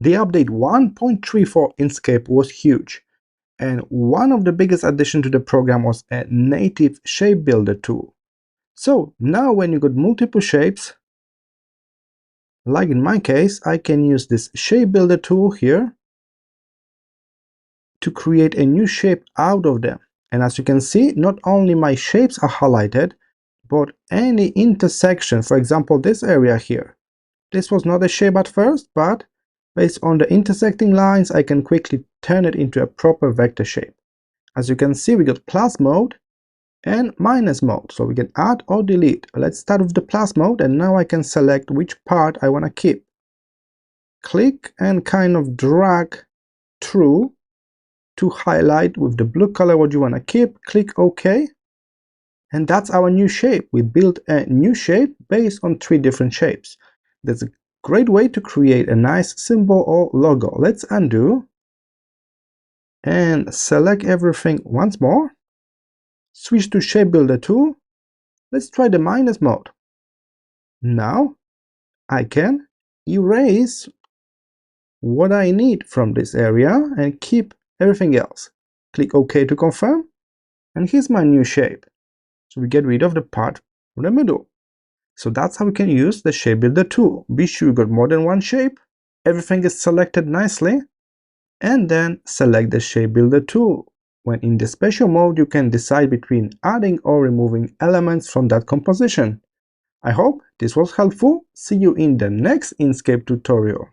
The update 1.3 for Inkscape was huge, and one of the biggest additions to the program was a native shape builder tool. So now when you got multiple shapes, like in my case, I can use this shape builder tool here to create a new shape out of them. And as you can see, not only my shapes are highlighted, but any intersection, for example this area here. This was not a shape at first, but based on the intersecting lines, I can quickly turn it into a proper vector shape. As you can see, we got plus mode and minus mode, so we can add or delete. Let's start with the plus mode, and now I can select which part I want to keep. Click and kind of drag through to highlight with the blue color what you want to keep. Click OK, and that's our new shape. We built a new shape based on 3 different shapes. That's a great way to create a nice symbol or logo. Let's undo and select everything once more. Switch to shape builder tool. Let's try the minus mode. Now I can erase what I need from this area and keep everything else. Click OK to confirm, and here's my new shape. So we get rid of the part in the middle. So that's how we can use the shape builder tool. Be sure you got more than one shape, everything is selected nicely, and then select the shape builder tool. When in the special mode, you can decide between adding or removing elements from that composition. I hope this was helpful. See you in the next Inkscape tutorial.